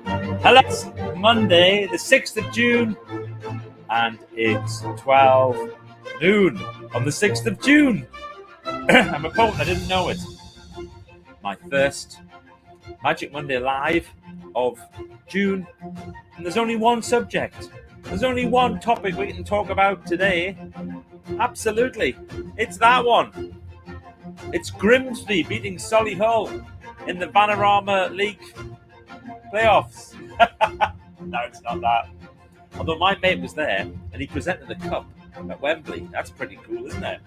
Hello, it's Monday, the 6th of June, and it's 12 noon on the 6th of June. I'm a poet, I didn't know it. My first Magic Monday Live of June, and there's only one subject. There's only one topic we can talk about today. Absolutely. It's that one. It's Grimsby beating Solihull in the Vanarama League playoffs. No, it's not that. Although my mate was there and he presented the cup at Wembley. That's pretty cool, isn't it?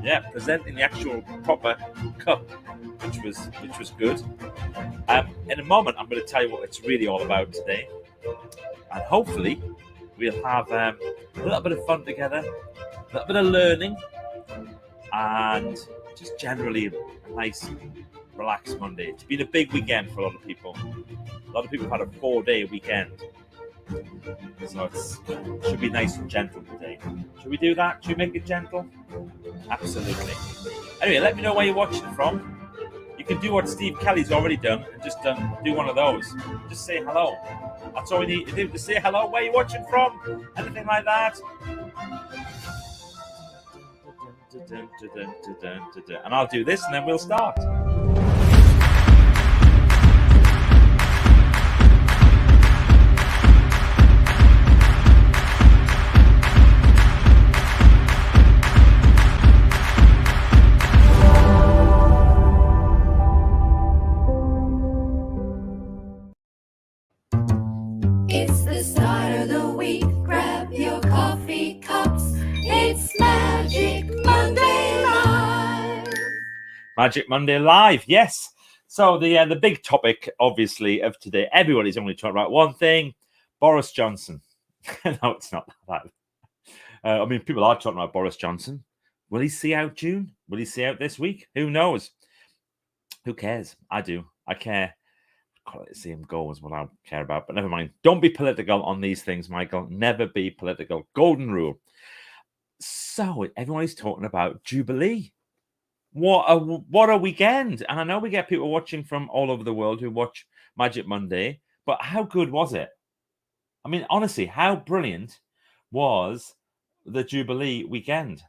Yeah, presenting the actual proper cup, which was good. In a moment, I'm going to tell you what it's really all about today, and hopefully we'll have a little bit of fun together, a little bit of learning, and just generally a nice, relaxed Monday. It's been a big weekend for a lot of people. A lot of people have had a 4-day weekend. So it should be nice and gentle today. Should we do that? Should we make it gentle? Absolutely. Anyway, let me know where you're watching from. You can do what Steve Kelly's already done and just do one of those. Just say hello. That's all we need to do. Just say hello, where you're watching from, anything like that. And I'll do this and then we'll start. It's the start of the week. Grab your coffee cups. It's Magic Monday Live. Magic Monday Live, yes. So the big topic, obviously, of today, everybody's only talking about one thing: Boris Johnson. No, it's not that. I mean, people are talking about Boris Johnson. Will he see out June? Will he see out this week? Who knows? Who cares? I do. I care. See him go is what I care about. But never mind. Don't be political on these things, Michael. Never be political. Golden rule. So everybody's talking about Jubilee. What a weekend. And I know we get people watching from all over the world who watch Magic Monday, but how good was it? I mean, honestly, how brilliant was the Jubilee weekend?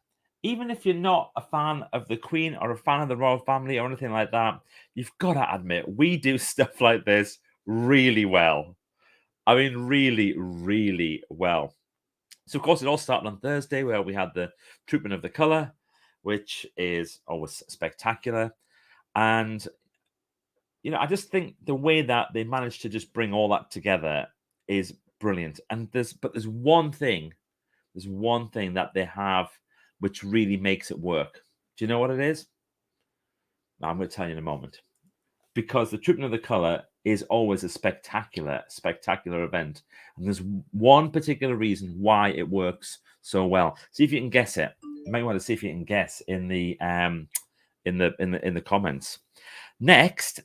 Even if you're not a fan of the Queen or a fan of the royal family or anything like that, you've got to admit, we do stuff like this really well. I mean, really, really well. So, of course, it all started on Thursday where we had the Trooping of the Colour, which is always spectacular. And, I just think the way that they managed to just bring all that together is brilliant. And there's one thing that they have which really makes it work. Do you know what it is? I'm going to tell you in a moment. Because the Trooping of the Colour is always a spectacular event. And there's one particular reason why it works so well. See if you can guess it. You might want to see if you can guess in the comments. Next,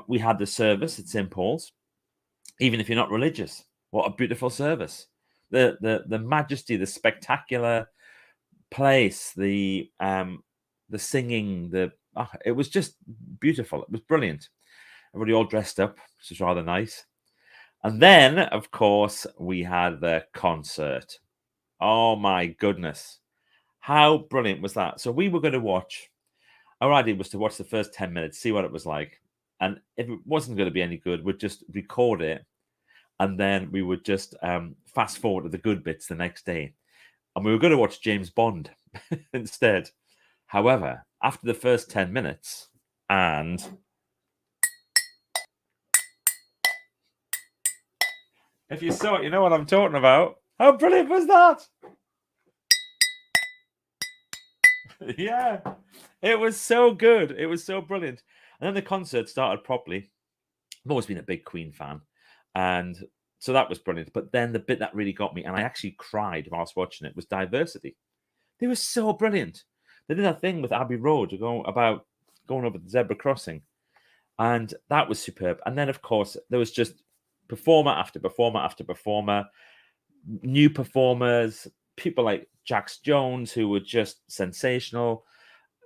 we had the service at St. Paul's. Even if you're not religious, what a beautiful service! The majesty, the spectacular place, the singing, it was just beautiful. It was brilliant. Everybody all dressed up, which was rather nice. And then, of course, we had the concert. Oh my goodness. How brilliant was that? So we were going to watch. Our idea was to watch the first 10 minutes, see what it was like. And if it wasn't going to be any good, we'd just record it. And then we would just fast forward to the good bits the next day. And we were going to watch James Bond instead. However, after the first 10 minutes, and if you saw it, you know what I'm talking about. How brilliant was that? Yeah, it was so good. It was so brilliant. And then the concert started properly. I've always been a big Queen fan. And so that was brilliant. But then the bit that really got me, and I actually cried whilst watching it, was Diversity. They were so brilliant. They did that thing with Abbey Road about going over the zebra crossing. And that was superb. And then, of course, there was just performer after performer after performer, new performers, people like Jax Jones, who were just sensational.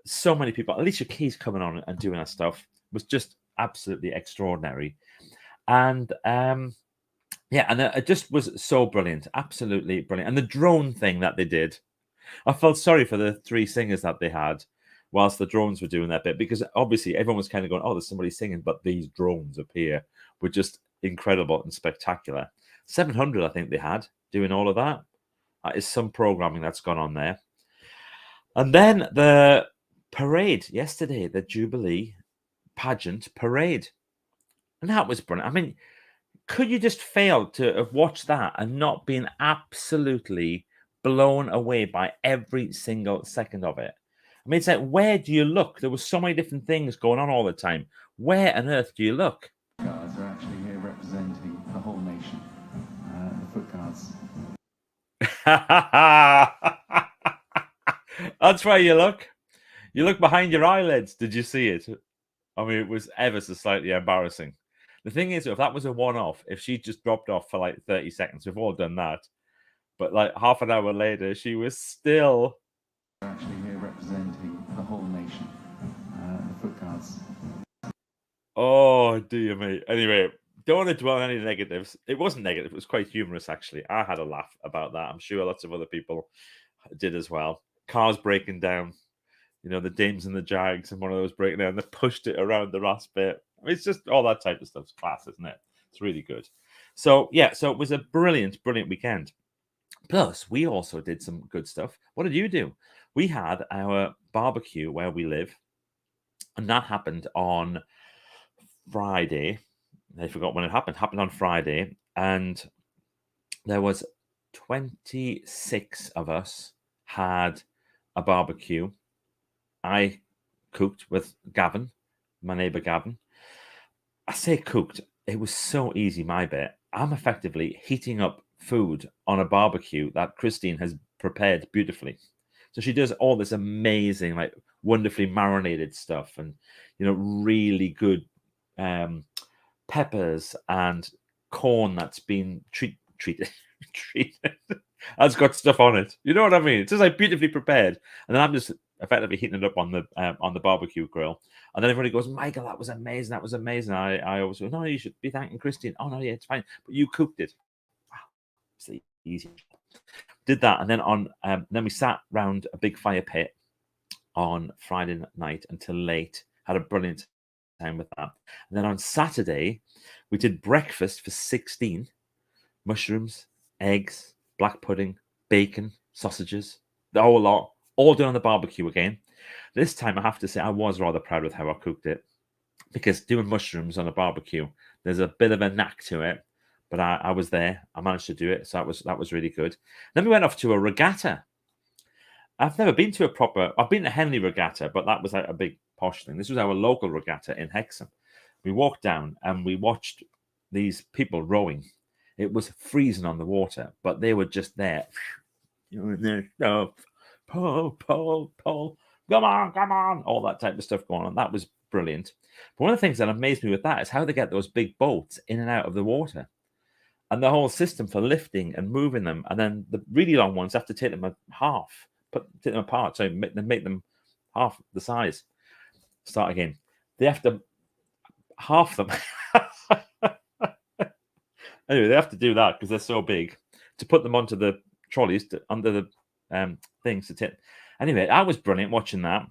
So many people. Alicia Keys coming on and doing that stuff was just absolutely extraordinary. And yeah, and it just was so brilliant, absolutely brilliant. And the drone thing that they did, I felt sorry for the three singers that they had whilst the drones were doing that bit, because obviously everyone was kind of going, oh, there's somebody singing, but these drones up here were just incredible and spectacular. 700, I think they had doing all of that. That is some programming that's gone on there. And then the parade yesterday, the Jubilee pageant parade. And that was brilliant. I mean, could you just fail to have watched that and not been absolutely blown away by every single second of it? I mean, it's like, where do you look? There were so many different things going on all the time. Where on earth do you look? Guards are actually here representing the whole nation. The foot guards. That's where you look. You look behind your eyelids. Did you see it? I mean, it was ever so slightly embarrassing. The thing is, if that was a one-off, if she just dropped off for like 30 seconds, we've all done that. But like half an hour later, she was still Actually here representing the whole nation. The foot guards. Oh, dear me. Anyway, don't want to dwell on any negatives. It wasn't negative. It was quite humorous, actually. I had a laugh about that. I'm sure lots of other people did as well. Cars breaking down. You know, the Dames and the Jags, and one of those breaking down. They pushed it around the last bit. I mean, it's just all that type of stuff's class, isn't it? It's really good. So, yeah, so it was a brilliant, brilliant weekend. Plus, we also did some good stuff. What did you do? We had our barbecue where we live, and that happened on Friday. I forgot when it happened. It happened on Friday, and there was 26 of us had a barbecue. I cooked with Gavin, my neighbour Gavin. I say cooked. It was so easy, my bit. I'm effectively heating up food on a barbecue that Christine has prepared beautifully. So she does all this amazing, like wonderfully marinated stuff, and really good peppers and corn that's been treated. That's got stuff on it. You know what I mean? It's just like beautifully prepared, and then I'm just effectively heating it up on the barbecue grill. And then everybody goes, Michael, that was amazing. That was amazing. I always go, no, you should be thanking Christine. Oh no, yeah, it's fine. But you cooked it. Wow, it's the easy. Did that, and then then we sat round a big fire pit on Friday night until late. Had a brilliant time with that. And then on Saturday, we did breakfast for 16: mushrooms, eggs, black pudding, bacon, sausages, the whole lot, all done on the barbecue again. This time, I have to say, I was rather proud with how I cooked it, because doing mushrooms on a barbecue, there's a bit of a knack to it. But I was there. I managed to do it, so that was really good. Then we went off to a regatta. I've never been to a proper. I've been to Henley Regatta, but that was like a big posh thing. This was our local regatta in Hexham. We walked down and we watched these people rowing. It was freezing on the water, but they were just there. Pull, come on, all that type of stuff going on. That was brilliant. But one of the things that amazed me with that is how they get those big boats in and out of the water, and the whole system for lifting and moving them. And then the really long ones have to take them take them apart, so make them half the size. Start again. They have to half them. Anyway, they have to do that because they're so big, to put them onto the trolleys under the things to tip. Anyway, that was brilliant watching that.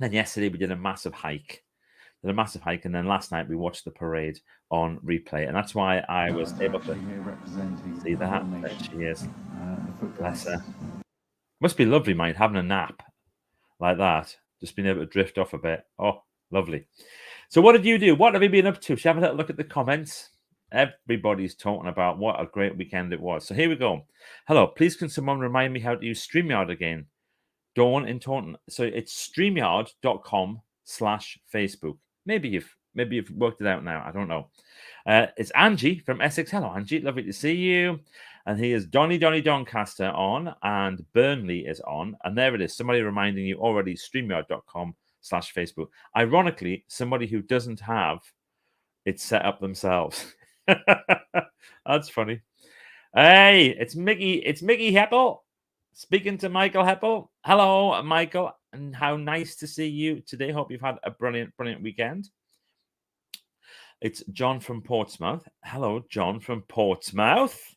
Then yesterday we did a massive hike. And then last night we watched the parade on replay, and that's why I was able to see that. There she is. Bless her. Must be lovely, mind, having a nap like that. Just being able to drift off a bit. Oh, lovely. So what did you do? What have you been up to? Shall we have a little look at the comments? Everybody's talking about what a great weekend it was. So here we go. Hello, please can someone remind me how to use StreamYard again? Dawn in Taunton. So it's streamyard.com/Facebook. Maybe you've worked it out now. I don't know. It's Angie from Essex. Hello, Angie. Lovely to see you. And here's Donny Doncaster on, and Burnley is on. And there it is. Somebody reminding you already, streamyard.com/Facebook. Ironically, somebody who doesn't have it set up themselves. That's funny. Hey, it's Mickey Heppel speaking to Michael Heppel. Hello, Michael, and how nice to see you today. Hope you've had a brilliant weekend. It's John from Portsmouth. Hello, John from Portsmouth.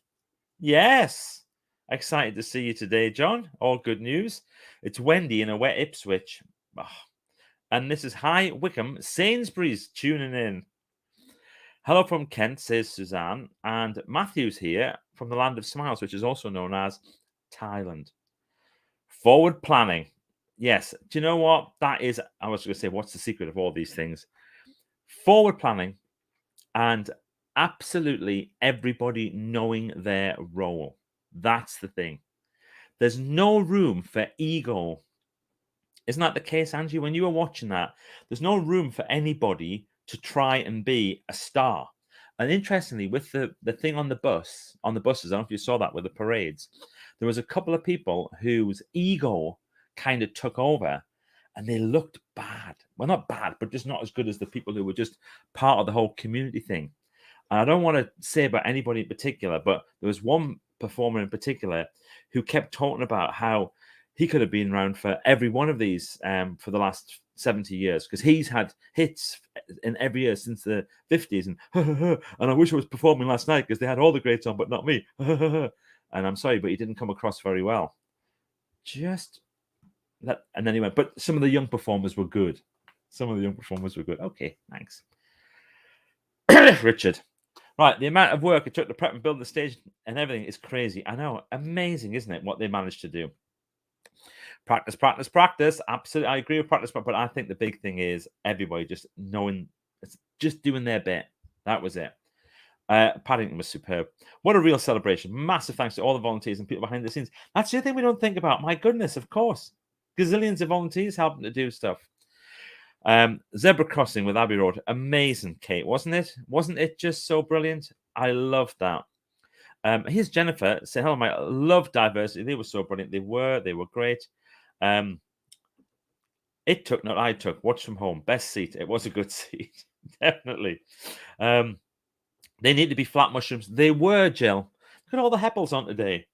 Yes. Excited to see you today, John. All good news. It's Wendy in a wet Ipswich. Oh. And this is Hi Wickham Sainsbury's tuning in. Hello from Kent, says Suzanne. And Matthew's here from the Land of Smiles, which is also known as Thailand. Forward planning. Yes. Do you know what? That is, I was going to say, what's the secret of all these things? Forward planning and absolutely everybody knowing their role. That's the thing. There's no room for ego. Isn't that the case, Angie? When you were watching that, there's no room for anybody to try and be a star. And interestingly, with the thing on the buses, I don't know if you saw that with the parades, there was a couple of people whose ego kind of took over and they looked bad. Well, not bad, but just not as good as the people who were just part of the whole community thing. And I don't want to say about anybody in particular, but there was one performer in particular who kept talking about how he could have been around for every one of these for the last 70 years because he's had hits in every year since the 50s. And I wish I was performing last night because they had all the greats on, but not me. And I'm sorry, but he didn't come across very well. Just that. And then he went, but some of the young performers were good. Okay, thanks. Richard. Right, the amount of work it took to prep and build the stage and everything is crazy. I know. Amazing, isn't it, what they managed to do? Practice. Absolutely. I agree with practice, but I think the big thing is everybody just knowing, just doing their bit. That was it. Paddington was superb. What a real celebration. Massive thanks to all the volunteers and people behind the scenes. That's the other thing we don't think about. My goodness, of course. Gazillions of volunteers helping to do stuff. Zebra crossing with Abbey Road. Amazing, Kate, wasn't it? Wasn't it just so brilliant? I loved that. Here's Jennifer saying, hello, mate. I love diversity. They were so brilliant. They were great. It took, not I took, watch from home. Best seat. It was a good seat. Definitely. They need to be flat mushrooms. They were, Jill. Look at all the Heppels on today.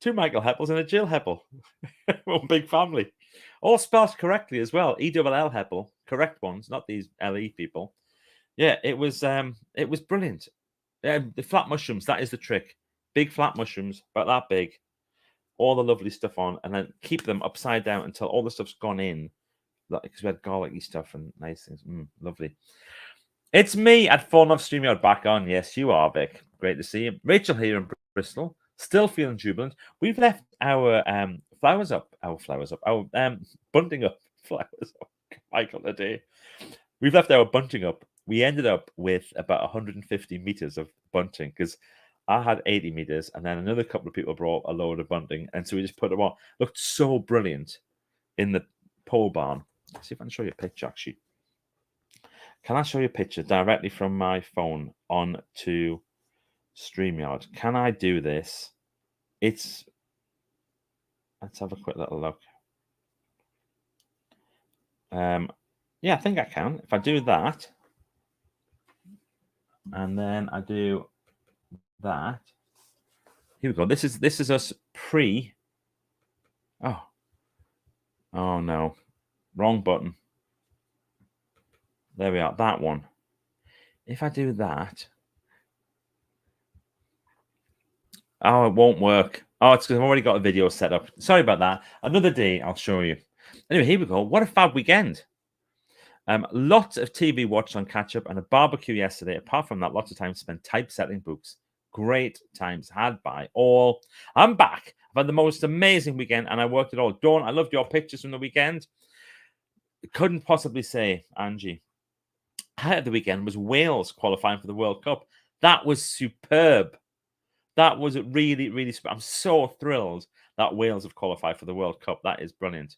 2 Michael Heppels and a Jill Heppel. One big family. All spelled correctly as well. E-double-L Heppel. Correct ones, not these LE people. Yeah, it was brilliant. The flat mushrooms, that is the trick. Big flat mushrooms, about that big. All the lovely stuff on, and then keep them upside down until all the stuff's gone in. Because we had garlicky stuff and nice things. Lovely. It's me at Fallen Off StreamYard back on. Yes, you are, Vic. Great to see you. Rachel here in Bristol. Still feeling jubilant. We've left our flowers up. Our bunting up. Flowers up. Michael today. We've left our bunting up. We ended up with about 150 meters of bunting because I had 80 meters and then another couple of people brought a load of bunting. And so we just put them on. Looked so brilliant in the pole barn. Let's see if I can show you a picture, actually. Can I show you a picture directly from my phone on to StreamYard? Can I do this? Let's have a quick little look. Yeah, I think I can. If I do that, and then I do that. Here we go. This is us pre. Oh no, wrong button. There we are. That one. If I do that, oh, it won't work. Oh, it's because I've already got a video set up. Sorry about that. Another day, I'll show you. Anyway, here we go. What a fab weekend. Lots of TV watched on catch up and a barbecue yesterday. Apart from that, lots of time spent typesetting books. Great times had by all. I'm back. I've had the most amazing weekend and I worked it all. Dawn, I loved your pictures from the weekend. Couldn't possibly say, Angie. Highlight of the weekend was Wales qualifying for the World Cup. That was superb. That was really, really superb. I'm so thrilled that Wales have qualified for the World Cup. That is brilliant.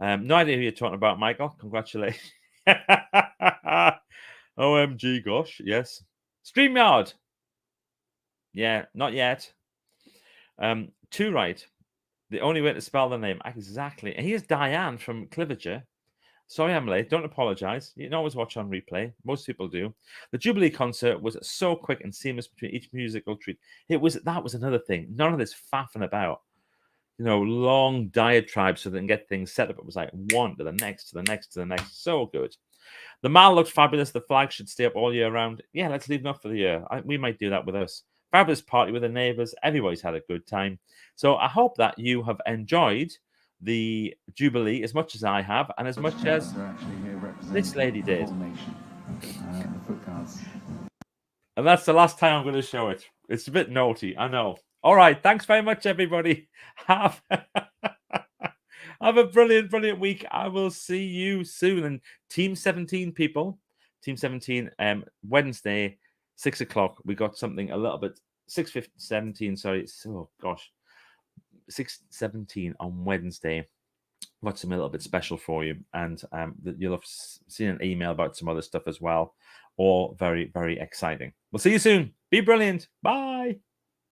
No idea who you're talking about, Michael. Congratulations. OMG, gosh. Yes. StreamYard. Yeah, not yet. Too right. The only way to spell the name. Exactly. And here's Diane from Cliverger. Sorry I'm late. Don't apologize. You can always watch on replay. Most people do. The Jubilee concert was so quick and seamless between each musical treat. That was another thing. None of this faffing about. Long diatribes so they can get things set up. It was like one to the next, to the next, to the next. So good. The mall looks fabulous. The flag should stay up all year round. Yeah, let's leave them up for the year. We might do that with us. Fabulous party with the neighbours. Everybody's had a good time. So I hope that you have enjoyed the Jubilee as much as I have, and as much as They're actually here representing this lady the did. whole nation. The foot guards. And that's the last time I'm going to show it. It's a bit naughty, I know. All right, thanks very much, everybody. Have a brilliant, brilliant week. I will see you soon. And Team 17 people, Team 17, Wednesday, 6 o'clock. We got something a little bit 6:17. Sorry, oh gosh, 6:17 on Wednesday. Got some a little bit special for you, and you'll have seen an email about some other stuff as well. All very, very exciting. We'll see you soon. Be brilliant. Bye.